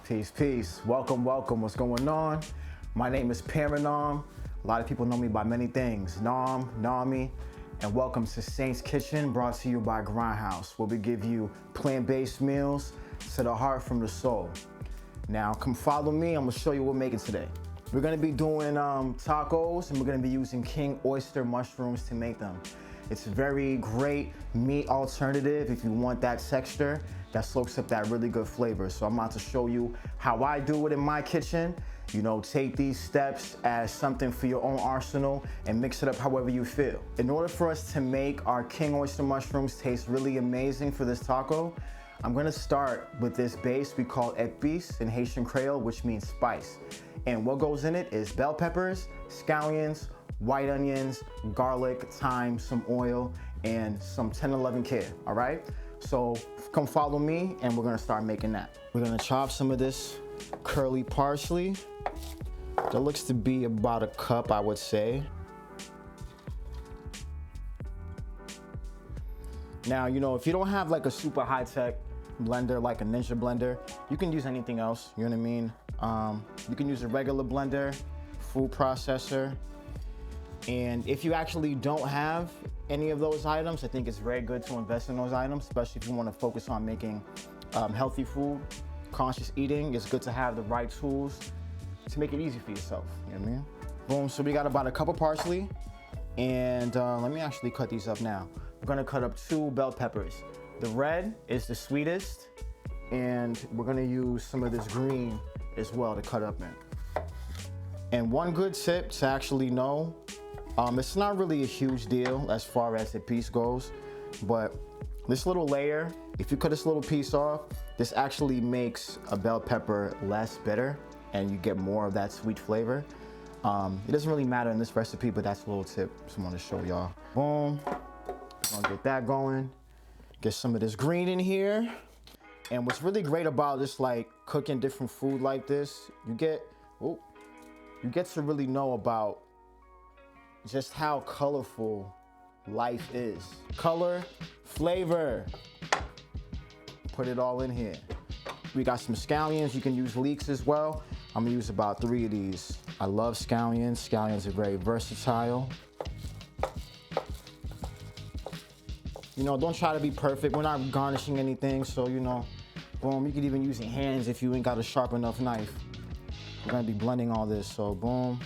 Peace, peace. Welcome, welcome. What's going on? My name is Paranom. A lot of people know me by many things. Nom, Nami, and welcome to Saintz Kitchen, brought to you by Grindhouse, where we give you plant-based meals to the heart from the soul. Now, come follow me. I'm gonna show you what we're making today. We're gonna be doing tacos, and we're gonna be using king oyster mushrooms to make them. It's a very great meat alternative if you want that texture that soaks up that really good flavor. So I'm about to show you how I do it in my kitchen. You know, take these steps as something for your own arsenal and mix it up however you feel. In order for us to make our king oyster mushrooms taste really amazing for this taco, I'm gonna start with this base we call épices in Haitian Creole, which means spice. And what goes in it is bell peppers, scallions, white onions, garlic, thyme, some oil, and some 10-11 care, all right? So come follow me and we're gonna start making that. We're gonna chop some of this curly parsley. That looks to be about a cup, I would say. Now, you know, if you don't have like a super high-tech blender, like a Ninja blender, you can use anything else, you know what I mean? You can use a regular blender, food processor. And if you actually don't have any of those items, I think it's very good to invest in those items, especially if you want to focus on making healthy food, conscious eating. It's good to have the right tools to make it easy for yourself, you know what I mean? Boom, so we got about a cup of parsley, and let me actually cut these up now. We're gonna cut up 2 bell peppers. The red is the sweetest, and we're gonna use some of this green as well to cut up in. And one good tip to actually know, it's not really a huge deal as far as the piece goes, but this little layer, if you cut this little piece off, this actually makes a bell pepper less bitter and you get more of that sweet flavor. It doesn't really matter in this recipe, but that's a little tip I just want to show y'all. Boom, gonna get that going. Get some of this green in here. And what's really great about this, like cooking different food like this, you get to really know about just how colorful life is. Color, flavor. Put it all in here. We got some scallions. You can use leeks as well. I'm gonna use about 3 of these. I love scallions. Scallions are very versatile. You know, don't try to be perfect. We're not garnishing anything, so you know, boom, you could even use your hands if you ain't got a sharp enough knife. We're gonna be blending all this, so boom.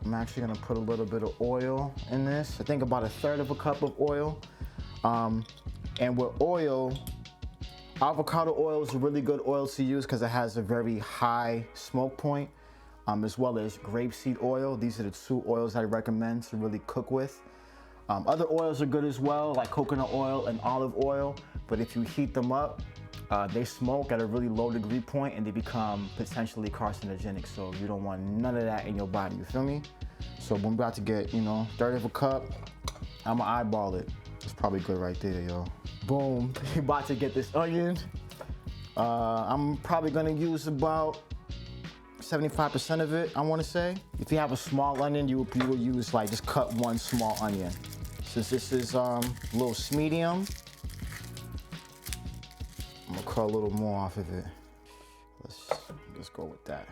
I'm actually gonna put a little bit of oil in this. I think about 1/3 of a cup of oil. And with oil, avocado oil is a really good oil to use because it has a very high smoke point, as well as grapeseed oil. These are the 2 oils I recommend to really cook with. Other oils are good as well, like coconut oil and olive oil, but if you heat them up, they smoke at a really low degree point and they become potentially carcinogenic. So you don't want none of that in your body, you feel me? So we're about to get, you know, 1/3 of a cup. I'ma eyeball it. It's probably good right there, yo. Boom, you're about to get this onion. I'm probably gonna use about 75% of it, I wanna say. If you have a small onion, you will use like, just cut 1 small onion. Since this is a little medium, I'm gonna cut a little more off of it. Let's go with that.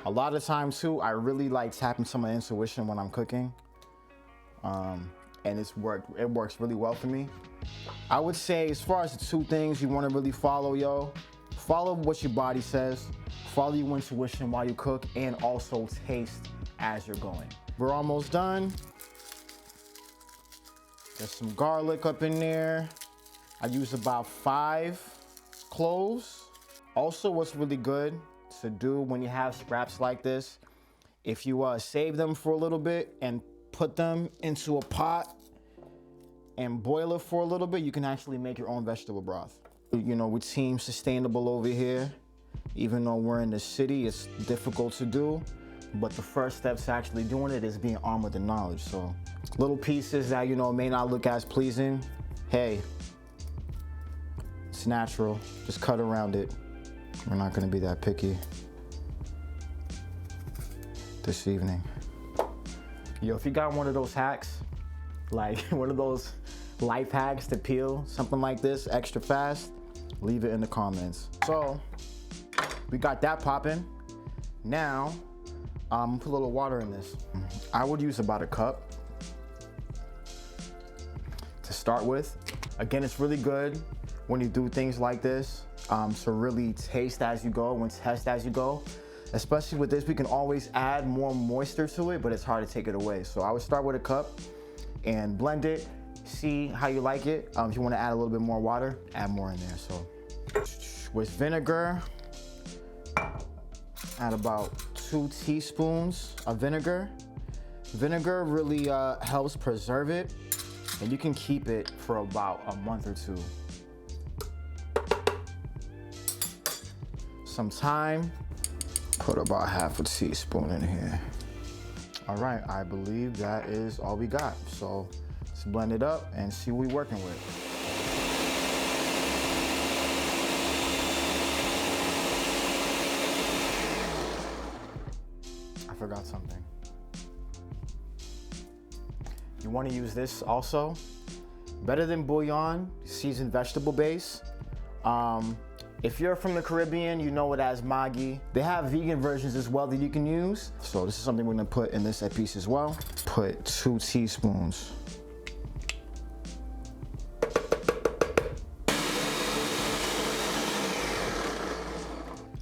A lot of times too, I really like tapping into my intuition when I'm cooking. And it works really well for me. I would say as far as the 2 things you wanna really follow, follow what your body says, follow your intuition while you cook, and also taste as you're going. We're almost done. There's some garlic up in there. I use about 5 cloves. Also, what's really good to do when you have scraps like this, if you save them for a little bit and put them into a pot and boil it for a little bit, you can actually make your own vegetable broth. You know, we're team sustainable over here. Even though we're in the city, it's difficult to do, but the first step to actually doing it is being armed with the knowledge. So little pieces that, you know, may not look as pleasing, hey, it's natural, just cut around it. We're not gonna be that picky this evening. Yo, if you got one of those hacks, like one of those life hacks to peel something like this extra fast, leave it in the comments. So We got that popping. Now, put a little water in this. I would use about a cup to start with. Again, it's really good when you do things like this to really taste as you go and test as you go. Especially with this, we can always add more moisture to it, but it's hard to take it away. So I would start with a cup and blend it, see how you like it. If you wanna add a little bit more water, add more in there. So with vinegar, add about 2 teaspoons of vinegar. Vinegar really helps preserve it, and you can keep it for about a month or 2. Some thyme, put about half a teaspoon in here. All right, I believe that is all we got. So let's blend it up and see what we're working with. I forgot something. You want to use this also. Better than bouillon, seasoned vegetable base. If you're from the Caribbean, you know it as Maggi. They have vegan versions as well that you can use. So this is something we're gonna put in this piece as well. Put 2 teaspoons.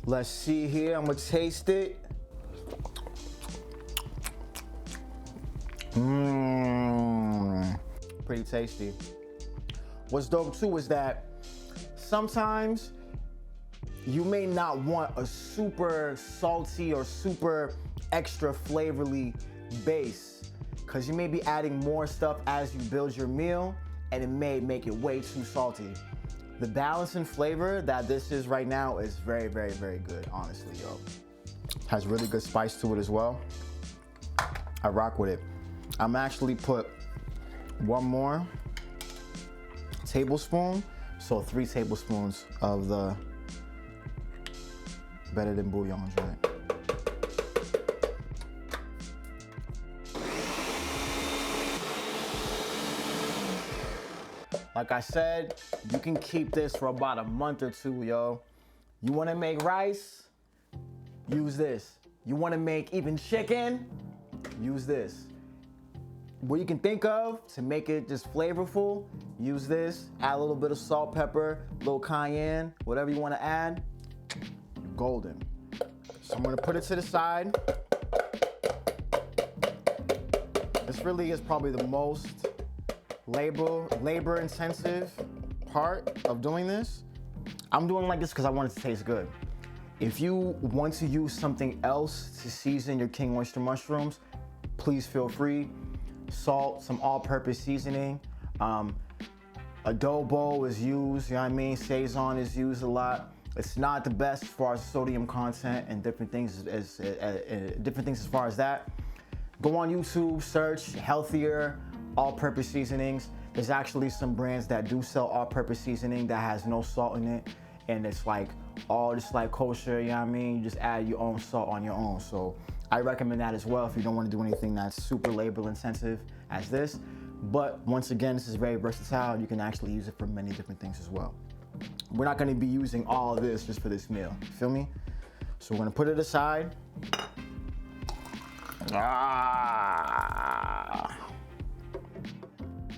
Let's see here, I'm gonna taste it. Pretty tasty. What's dope too is that sometimes you may not want a super salty or super extra flavorly base, because you may be adding more stuff as you build your meal and it may make it way too salty. The balance in flavor that this is right now is very, very, very good, honestly, yo. Has really good spice to it as well. I rock with it. I'm actually put 1 more tablespoon, so 3 tablespoons of the better than bouillon joint. Like I said, you can keep this for about a month or 2, yo. You wanna make rice? Use this. You wanna make even chicken? Use this. What you can think of to make it just flavorful, use this. Add a little bit of salt, pepper, a little cayenne, whatever you wanna add. Golden. So I'm gonna put it to the side. This really is probably the most labor intensive part of doing this. I'm doing like this because I want it to taste good. If you want to use something else to season your king oyster mushrooms, please feel free. Salt, some all-purpose seasoning. Adobo is used, you know what I mean? Saison is used a lot. It's not the best as far as sodium content and different things as far as that. Go on YouTube, search healthier all-purpose seasonings. There's actually some brands that do sell all-purpose seasoning that has no salt in it, and it's like all just like kosher, you know what I mean? You just add your own salt on your own. So I recommend that as well if you don't want to do anything that's super labor intensive as this. But once again, this is very versatile. You can actually use it for many different things as well. We're not gonna be using all of this just for this meal, you feel me? So we're gonna put it aside.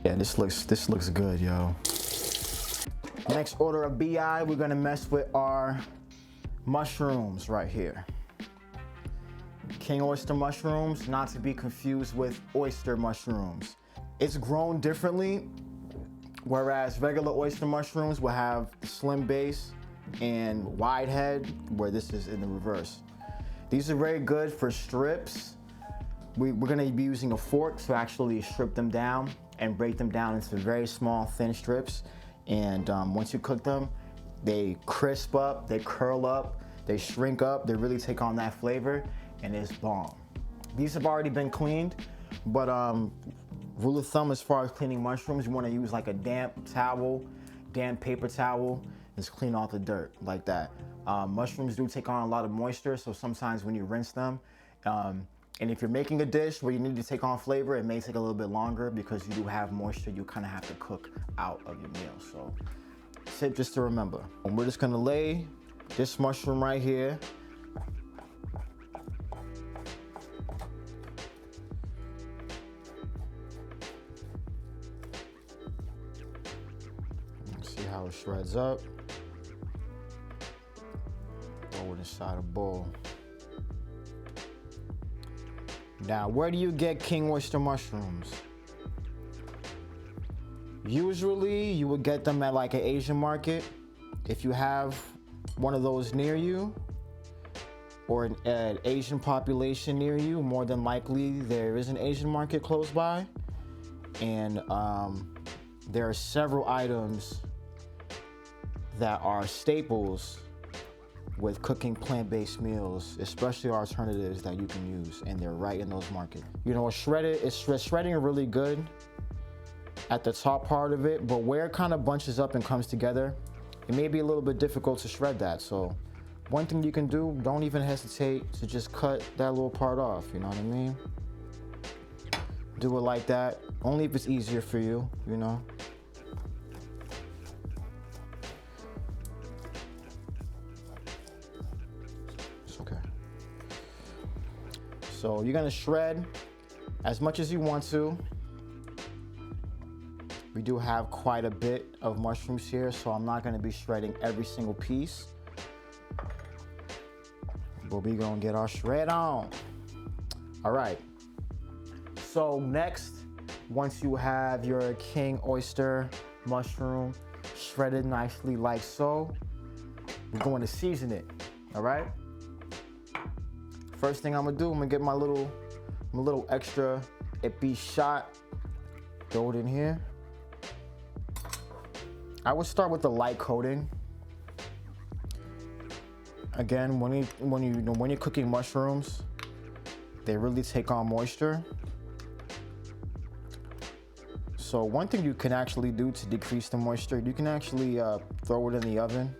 Yeah, this looks good, yo. Next order of BI, we're gonna mess with our mushrooms right here. King oyster mushrooms, not to be confused with oyster mushrooms. It's grown differently, whereas regular oyster mushrooms will have the slim base and wide head, where this is in the reverse. These are very good for strips. We're gonna be using a fork to actually strip them down and break them down into very small, thin strips. And once you cook them, they crisp up, they curl up, they shrink up, they really take on that flavor, and it's bomb. These have already been cleaned, but rule of thumb as far as cleaning mushrooms, you wanna use like a damp towel, damp paper towel, just clean off the dirt like that. Mushrooms do take on a lot of moisture, so sometimes when you rinse them, and if you're making a dish where you need to take on flavor, it may take a little bit longer because you do have moisture you kind of have to cook out of your meal. So tip just to remember. And we're just gonna lay this mushroom right here. See how it shreds up. Throw it inside a bowl. Now, where do you get king oyster mushrooms? Usually, you would get them at like an Asian market. If you have one of those near you, or an Asian population near you, more than likely there is an Asian market close by. And there are several items that are staples with cooking plant-based meals, especially alternatives that you can use, and they're right in those markets. You know, shredding are really good at the top part of it, but where it kind of bunches up and comes together, it may be a little bit difficult to shred that. So one thing you can do, don't even hesitate to just cut that little part off, you know what I mean? Do it like that, only if it's easier for you, you know? Okay. So you're gonna shred as much as you want to. We do have quite a bit of mushrooms here, so I'm not gonna be shredding every single piece. But we gonna get our shred on. All right. So next, once you have your king oyster mushroom shredded nicely like so, we're going to season it, all right? First thing I'm gonna do, I'm gonna get my little extra epi shot, throw it in here. I would start with the light coating. Again, when you're cooking mushrooms, they really take on moisture. So one thing you can actually do to decrease the moisture, you can actually throw it in the oven,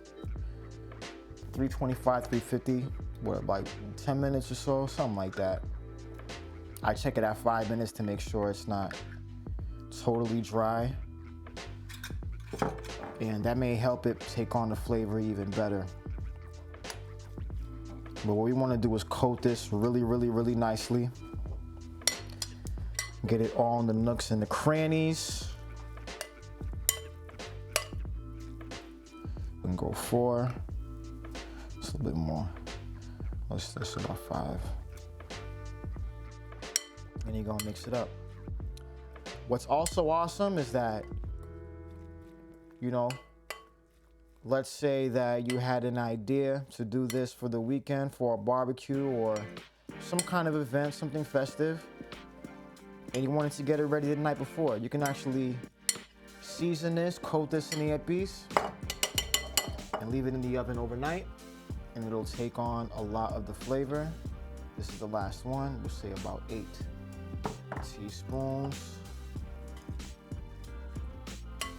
325, 350, what, like 10 minutes or so, something like that. I check it at 5 minutes to make sure it's not totally dry. And that may help it take on the flavor even better. But what we want to do is coat this really nicely. Get it all in the nooks and the crannies. We can go 4. Just a little bit more. Let's about 5. And you're gonna mix it up. What's also awesome is that, you know, let's say that you had an idea to do this for the weekend for a barbecue or some kind of event, something festive, and you wanted to get it ready the night before. You can actually season this, coat this in the epis, and leave it in the oven overnight, and it'll take on a lot of the flavor. This is the last one. We'll say about 8 teaspoons.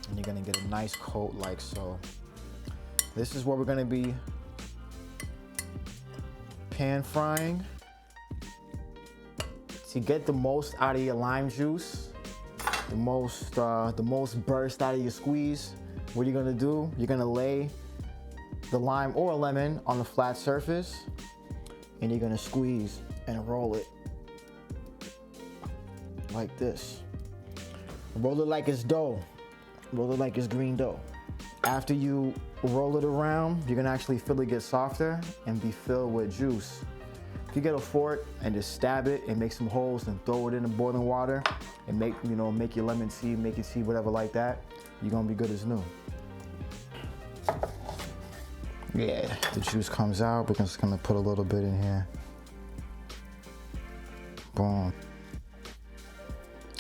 And you're gonna get a nice coat like so. This is what we're gonna be pan frying. To get the most out of your lime juice, the most burst out of your squeeze, what you're gonna do, you're gonna lay the lime or lemon on the flat surface, and you're gonna squeeze and roll it like this. Roll it like it's dough. Roll it like it's green dough. After you roll it around, you're gonna actually feel it get softer and be filled with juice. If you get a fork and just stab it and make some holes and throw it in the boiling water and make your lemon tea, make your tea, whatever like that, you're gonna be good as new. Yeah, the juice comes out. We're just gonna put a little bit in here. Boom.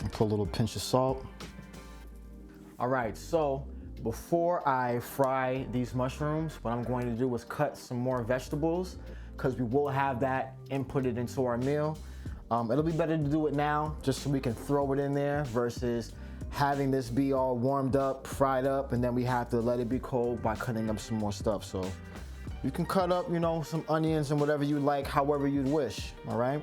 And put a little pinch of salt. All right, so before I fry these mushrooms, what I'm going to do is cut some more vegetables, because we will have that inputted into our meal. It'll be better to do it now, just so we can throw it in there, versus having this be all warmed up, fried up, and then we have to let it be cold by cutting up some more stuff. So you can cut up, some onions and whatever you like, however you wish, all right?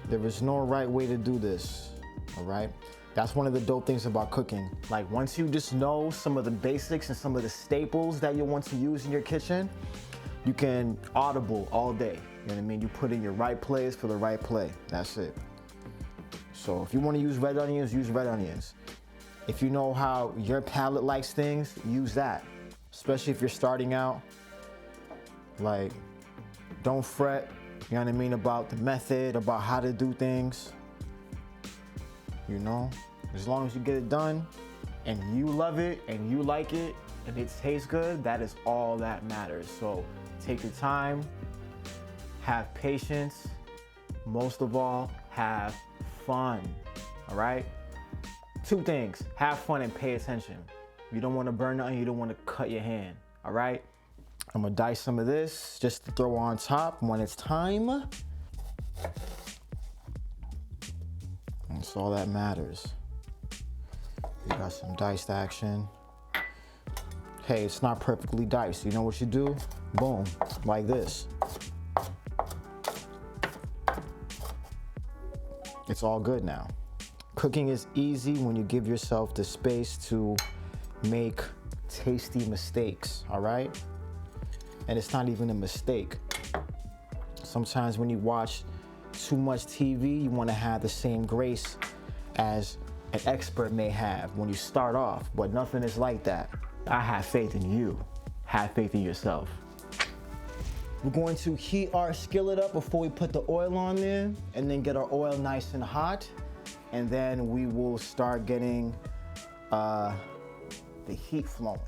There is no right way to do this. all right? That's one of the dope things about cooking. Like once you just know some of the basics and some of the staples that you want to use in your kitchen, you can audible all day. You know what I mean? You put in your right plays for the right play. That's it. So if you want to use red onions, use red onions. If you know how your palate likes things, use that. Especially if you're starting out. Like, don't fret, you know what I mean, about the method, about how to do things. You know, as long as you get it done and you love it and you like it and it tastes good, that is all that matters. So take your time, have patience, most of all, have fun, all right? Two things, have fun and pay attention. You don't want to burn nothing, you don't want to cut your hand, all right? I'm gonna dice some of this just to throw on top when it's time. That's all that matters. You got some diced action. Hey, it's not perfectly diced. You know what you do? Boom, like this. It's all good now. Cooking is easy when you give yourself the space to make tasty mistakes, all right? And it's not even a mistake. Sometimes when you watch too much TV, you want to have the same grace as an expert may have when you start off, but nothing is like that. I have faith in you. Have faith in yourself. We're going to heat our skillet up before we put the oil on there, and then get our oil nice and hot, and then we will start getting the heat flowing.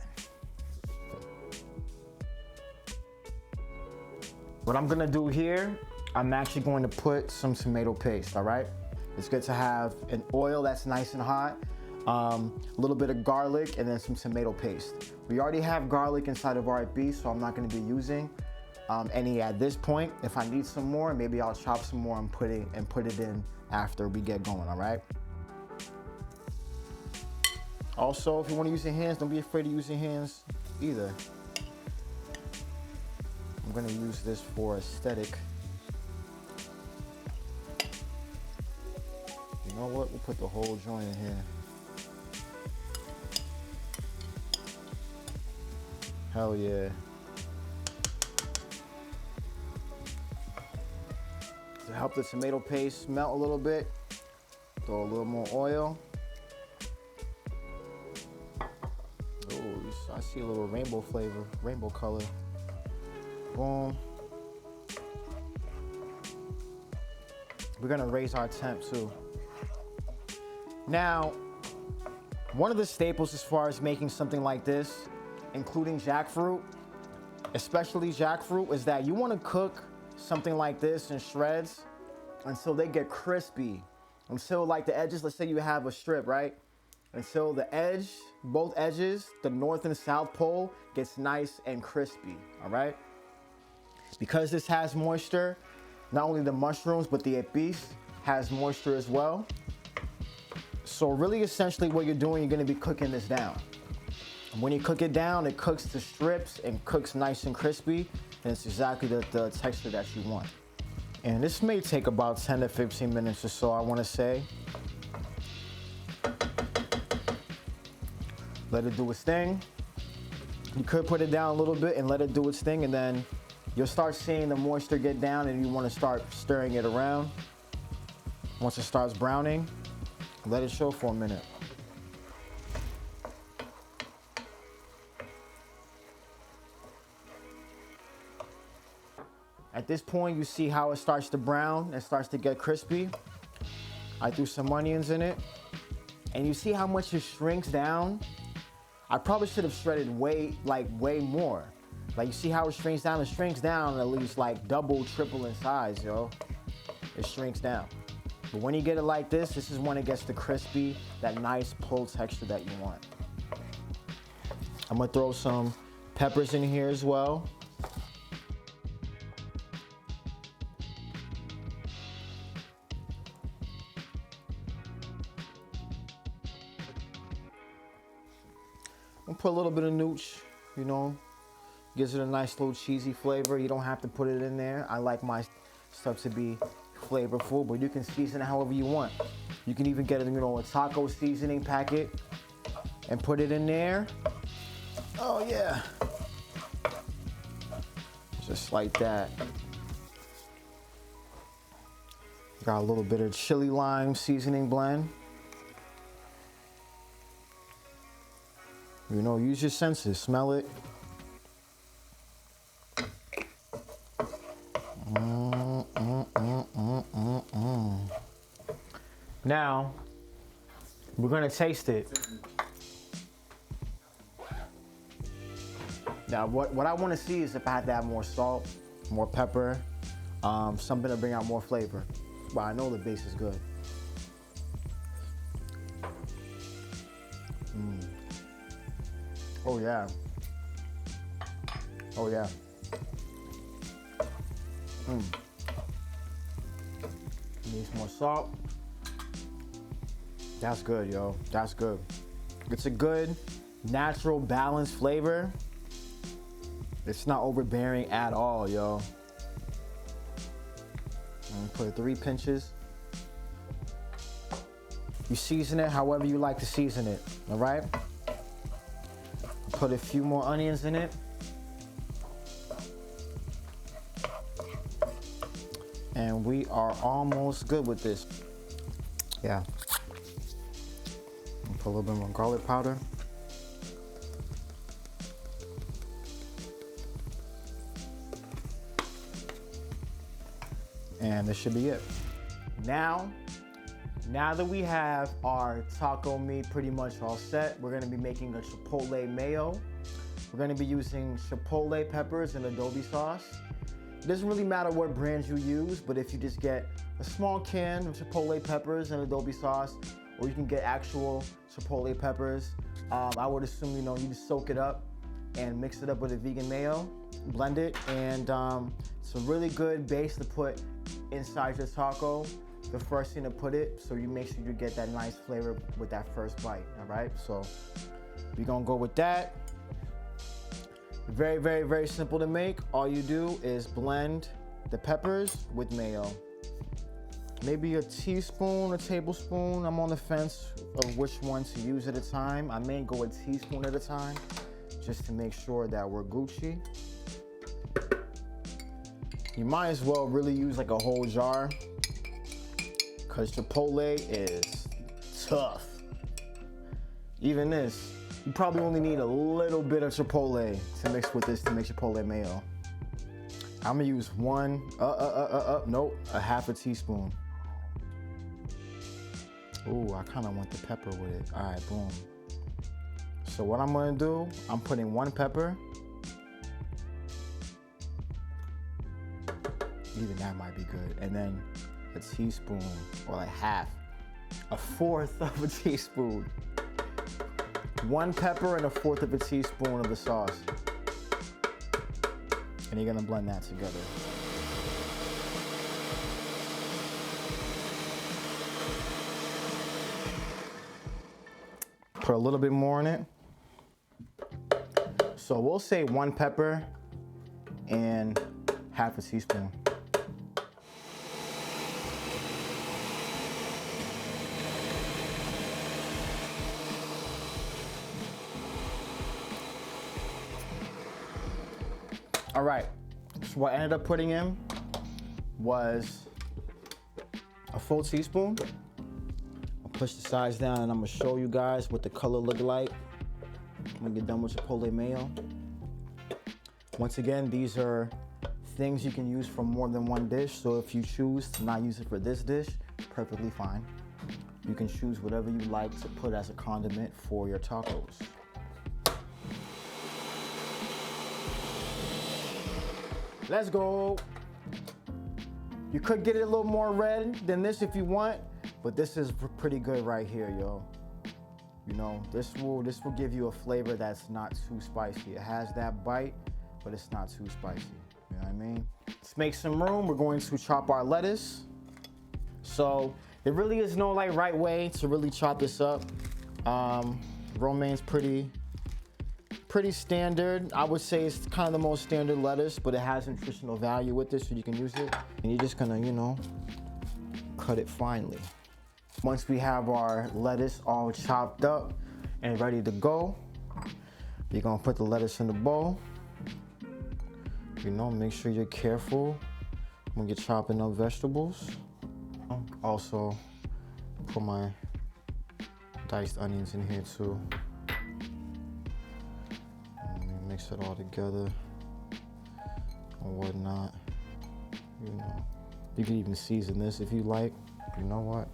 What I'm gonna do here, I'm actually going to put some tomato paste, all right? It's good to have an oil that's nice and hot, a little bit of garlic, and then some tomato paste. We already have garlic inside of our beef, so I'm not gonna be using any at this point. If I need some more, maybe I'll chop some more and put it in after we get going, all right? Also, if you wanna use your hands, don't be afraid to use your hands either. I'm gonna use this for aesthetic. You know what? We'll put the whole joint in here. Hell yeah. To help the tomato paste melt a little bit, throw a little more oil. Oh, I see a little rainbow flavor, rainbow color. Boom. We're gonna raise our temp too. Now, one of the staples as far as making something like this, including jackfruit, especially jackfruit, is that you wanna cook something like this in shreds until they get crispy. Until like the edges, let's say you have a strip, right? Until the edge, both edges, the north and south pole gets nice and crispy, all right? Because this has moisture, not only the mushrooms, but the épices has moisture as well. So really essentially what you're doing, you're gonna be cooking this down. And when you cook it down, it cooks to strips and cooks nice and crispy, and it's exactly the texture that you want. And this may take about 10 to 15 minutes or so, I wanna say. Let it do its thing. You could put it down a little bit and let it do its thing, and then you'll start seeing the moisture get down, and you wanna start stirring it around. Once it starts browning, let it show for a minute. At this point, you see how it starts to brown, it starts to get crispy. I threw some onions in it, and you see how much it shrinks down? I probably should have shredded way more. Like, you see how it shrinks down? It shrinks down at least like double, triple in size, yo. It shrinks down. But when you get it like this is when it gets the crispy, that nice pull texture that you want. I'm gonna throw some peppers in here as well. I'm gonna put a little bit of nooch, you know, gives it a nice little cheesy flavor. You don't have to put it in there. I like my stuff to be flavorful, but you can season it however you want. You can even get a taco seasoning packet and put it in there. Oh yeah. Just like that. Got a little bit of chili lime seasoning blend. Use your senses, smell it. Now, we're gonna taste it. Now, what I wanna see is if I have to add more salt, more pepper, something to bring out more flavor. But I know the base is good. Oh yeah. Oh yeah. Need some more salt. That's good, yo. That's good. It's a good, natural, balanced flavor. It's not overbearing at all, yo. Put 3 pinches. You season it however you like to season it, all right? Put a few more onions in it. And we are almost good with this. Yeah. Put a little bit more garlic powder. And this should be it. Now that we have our taco meat pretty much all set, we're gonna be making a chipotle mayo. We're gonna be using chipotle peppers and adobe sauce. It doesn't really matter what brands you use, but if you just get a small can of chipotle peppers and adobe sauce, or you can get actual chipotle peppers, I would assume you just soak it up and mix it up with a vegan mayo, blend it, and it's a really good base to put inside your taco. The first thing to put it, so you make sure you get that nice flavor with that first bite, all right? So we're gonna go with that. Very, very, very simple to make. All you do is blend the peppers with mayo. Maybe a teaspoon, a tablespoon. I'm on the fence of which one to use at a time. I may go a teaspoon at a time, just to make sure that we're Gucci. You might as well really use like a whole jar, because chipotle is tough. Even this, you probably only need a little bit of chipotle to mix with this to make chipotle mayo. I'm gonna use nope, a half a teaspoon. Ooh, I kinda want the pepper with it. All right, boom. So what I'm gonna do, I'm putting 1 pepper. Even that might be good. And then a teaspoon, or like half, a 1/4 of a teaspoon. 1 pepper and a 1/4 of a teaspoon of the sauce. And you're gonna blend that together. Put a little bit more in it. So we'll say 1 pepper and half a teaspoon. All right, so what I ended up putting in was a full teaspoon. I'll push the sides down and I'm gonna show you guys what the color look like when you're done with chipotle mayo. Once again, these are things you can use for more than one dish, so if you choose to not use it for this dish, perfectly fine. You can choose whatever you like to put as a condiment for your tacos. Let's go. You could get it a little more red than this if you want, but this is pretty good right here, yo. This will give you a flavor that's not too spicy. It has that bite, but it's not too spicy. You know what I mean? Let's make some room. We're going to chop our lettuce. So there really is no right way to really chop this up. Romaine's pretty standard. I would say it's kind of the most standard lettuce, but it has nutritional value with this, so you can use it. And you're just gonna, cut it finely. Once we have our lettuce all chopped up and ready to go, you're gonna put the lettuce in the bowl. You know, make sure you're careful when you're chopping up vegetables. Also, put my diced onions in here too. And mix it all together and whatnot. You know, you can even season this if you like. You know what?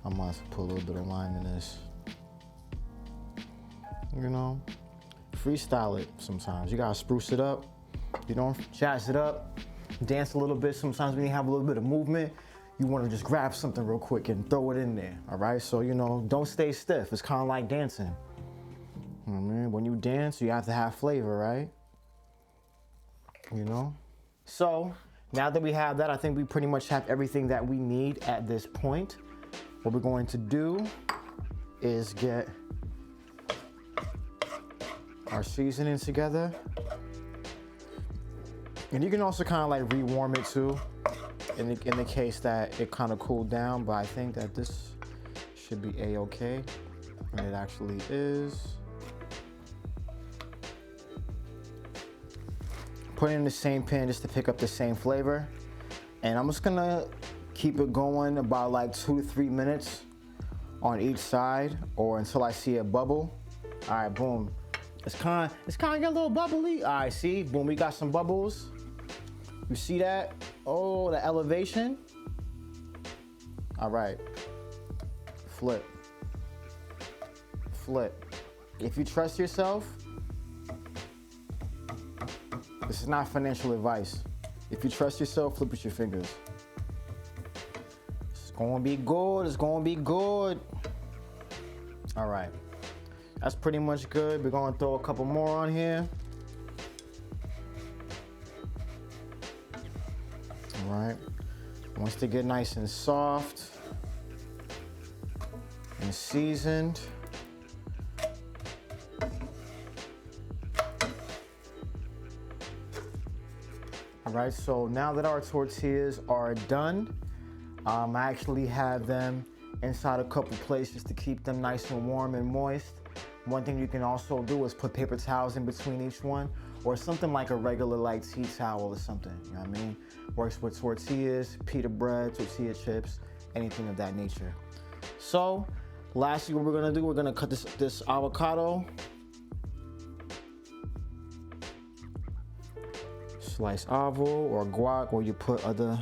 I might as well put a little bit of lime in this. You know, freestyle it sometimes. You gotta spruce it up. You know, jazz it up, dance a little bit. Sometimes when you have a little bit of movement, you wanna just grab something real quick and throw it in there, all right? So, you know, don't stay stiff. It's kind of like dancing. You know what I mean? When you dance, you have to have flavor, right? You know? So, now that we have that, I think we pretty much have everything that we need at this point. What we're going to do is get our seasoning together. And you can also kind of like rewarm it too, in the case that it kind of cooled down, but I think that this should be a-okay, and it actually is. Put it in the same pan just to pick up the same flavor. And I'm just gonna keep it going about like 2 to 3 minutes on each side, or until I see a bubble. All right, boom. It's kind of get a little bubbly. All right, see, boom, we got some bubbles. You see that? Oh, the elevation. All right, flip, flip. If you trust yourself, this is not financial advice. If you trust yourself, flip with your fingers. It's gonna be good, it's gonna be good. All right, that's pretty much good. We're gonna throw a couple more on here. All right, once they get nice and soft and seasoned, all right, so now that our tortillas are done, I actually have them inside a couple plates just to keep them nice and warm and moist. One thing you can also do is put paper towels in between each one, or something like a regular like tea towel or something, you know what I mean? Works with tortillas, pita bread, tortilla chips, anything of that nature. So, lastly, what we're gonna do, we're gonna cut this avocado. Slice avo or guac, or you put other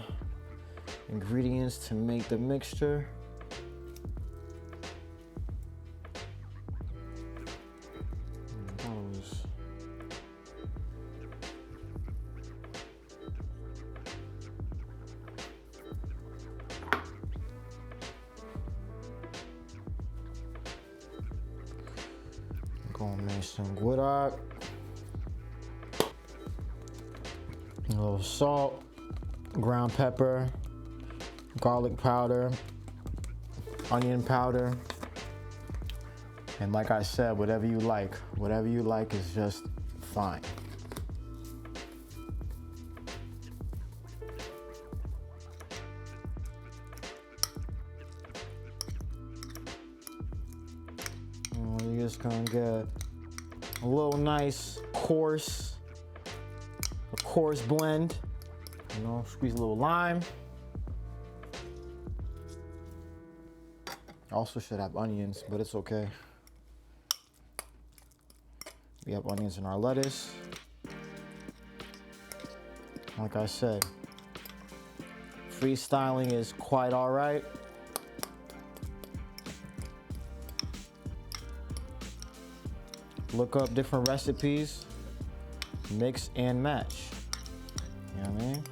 ingredients to make the mixture. Gonna make some guac. A little salt, ground pepper, garlic powder, onion powder, and like I said, whatever you like is just fine. You're just gonna get a little nice coarse blend, you know, squeeze a little lime. Also should have onions, but it's okay. We have onions in our lettuce. Like I said, freestyling is quite all right. Look up different recipes, mix and match. You know what I mean?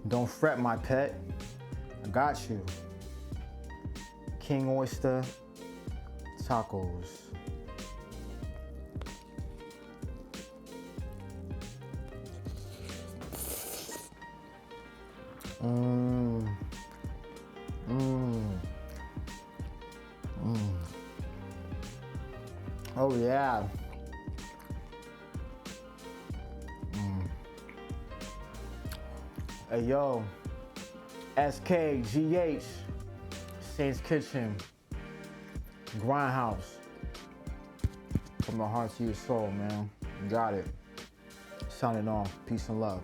Don't fret, my pet. I got you. King Oyster tacos. Oh yeah. Hey yo, SKGH, Saint's Kitchen, Grindhouse. From the heart to your soul, man. You got it. Signing off. Peace and love.